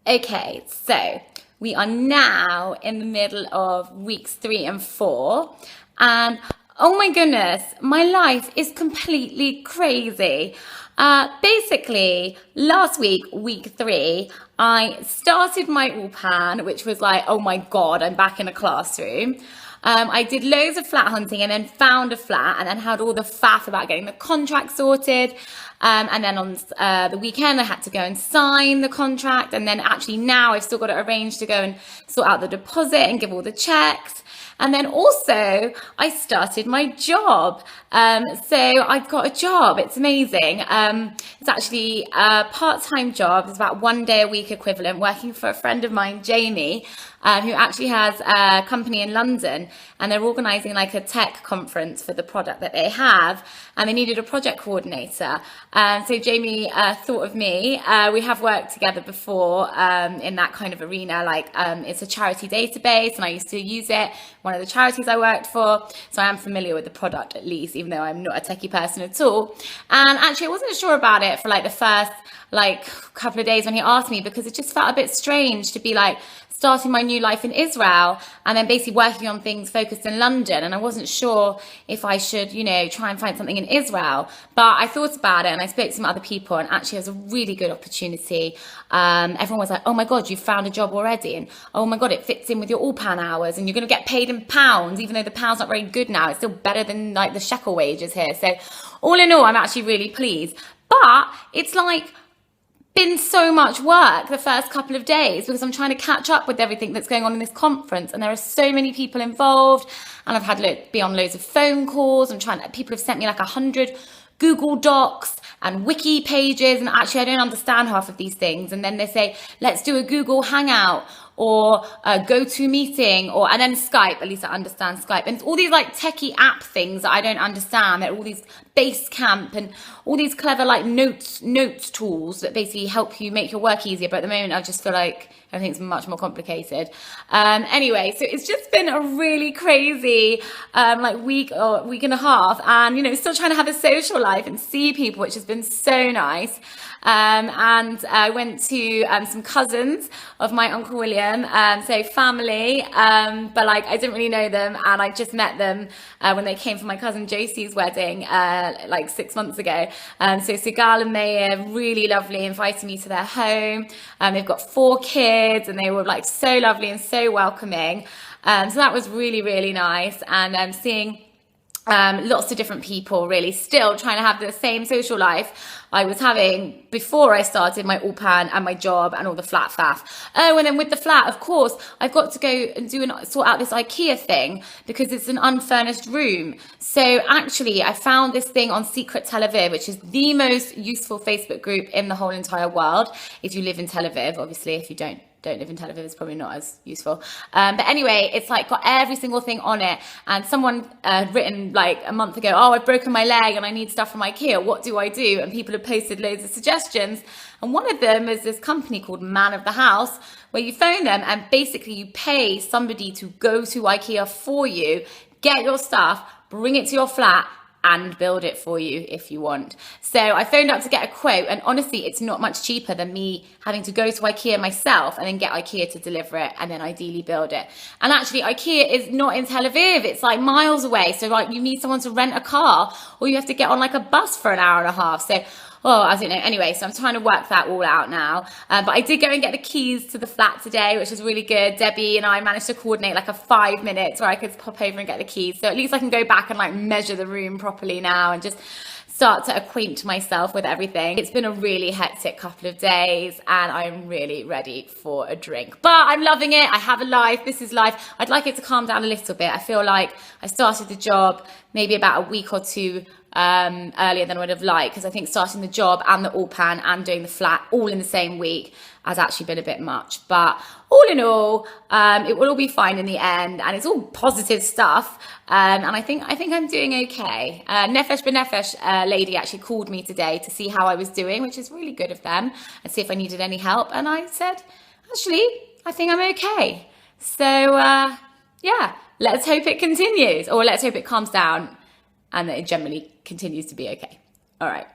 Okay, so we are now in the middle of weeks 3 and 4, and oh my goodness, my life is completely crazy. Basically, last week, week 3, I started my UPAN, which was like, oh my God, I'm back in a classroom. I did loads of flat hunting and then found a flat and then had all the faff about getting the contract sorted. And then on the weekend, I had to go and sign the contract. And then actually now I've still got to arrange to go and sort out the deposit and give all the checks. And then also I started my job. So I've got a job. It's amazing. It's actually a part-time job. It's about 1 day a week equivalent, working for a friend of mine, Jamie, who actually has a company in London, and they're organising like a tech conference for the product that they have, and they needed a project coordinator. So Jamie thought of me. We have worked together before in that kind of arena, like it's a charity database, and I used to use it, one of the charities I worked for, so I am familiar with the product at least, even though I'm not a techie person at all. And actually I wasn't sure about it for like the first couple of days when he asked me, because it just felt a bit strange to be like starting my new life in Israel and then basically working on things focused in London. And I wasn't sure if I should, try and find something in Israel. But I thought about it and I spoke to some other people, and actually it was a really good opportunity. Everyone was like, oh my God, you found a job already. And oh my God, it fits in with your all-pan hours and you're going to get paid in pounds, even though the pound's not very good now. It's still better than like the shekel wages here. So all in all, I'm actually really pleased. But it's like been so much work the first couple of days because I'm trying to catch up with everything that's going on in this conference, and there are so many people involved, and I've had to be on loads of phone calls. People have sent me like 100 Google Docs and wiki pages, and actually I don't understand half of these things, and then they say let's do a Google Hangout or a GoToMeeting, and then Skype. At least I understand Skype, and it's all these like techie app things that I don't understand. There are all these Basecamp and all these clever like notes tools that basically help you make your work easier, but at the moment I just feel like everything's much more complicated. Anyway, so it's just been a really crazy week or week and a half, and still trying to have a social life and see people, which has been so nice. And I went to some cousins of my Uncle William, so family, but like I didn't really know them, and I just met them when they came for my cousin Josie's wedding 6 months ago. So Sigal and Maya, really lovely, invited me to their home. They've got 4 kids, and they were like so lovely and so welcoming. So that was really, really nice, and seeing lots of different people, really still trying to have the same social life I was having before I started my UPAN and my job and all the flat faff. Oh, and then with the flat, of course, I've got to go and sort out this IKEA thing because it's an unfurnished room. So actually, I found this thing on Secret Tel Aviv, which is the most useful Facebook group in the whole entire world. If you live in Tel Aviv, obviously, if you don't live in Tel Aviv, it's probably not as useful. But anyway, it's like got every single thing on it. And someone had written like a month ago, oh, I've broken my leg and I need stuff from IKEA. What do I do? And people have posted loads of suggestions. And one of them is this company called Man of the House, where you phone them and basically you pay somebody to go to IKEA for you, get your stuff, bring it to your flat, and build it for you if you want. So I phoned up to get a quote, and honestly, it's not much cheaper than me having to go to IKEA myself and then get IKEA to deliver it and then ideally build it. And actually, IKEA is not in Tel Aviv. It's like miles away. So like you need someone to rent a car, or you have to get on like a bus for an hour and a half. So I don't know. Anyway, so I'm trying to work that all out now. But I did go and get the keys to the flat today, which was really good. Debbie and I managed to coordinate like a 5 minutes where I could pop over and get the keys. So at least I can go back and like measure the room properly now and just start to acquaint myself with everything. It's been a really hectic couple of days, and I'm really ready for a drink. But I'm loving it. I have a life. This is life. I'd like it to calm down a little bit. I feel like I started the job maybe about a week or two earlier than I would have liked, because I think starting the job and the all-pan and doing the flat all in the same week has actually been a bit much. But all in all, it will all be fine in the end, and it's all positive stuff. And I think I'm doing okay. Nefesh B'Nefesh lady actually called me today to see how I was doing, which is really good of them, and see if I needed any help. And I said, actually, I think I'm okay. So yeah, let's hope it continues, or let's hope it calms down and that it generally continues to be okay. All right.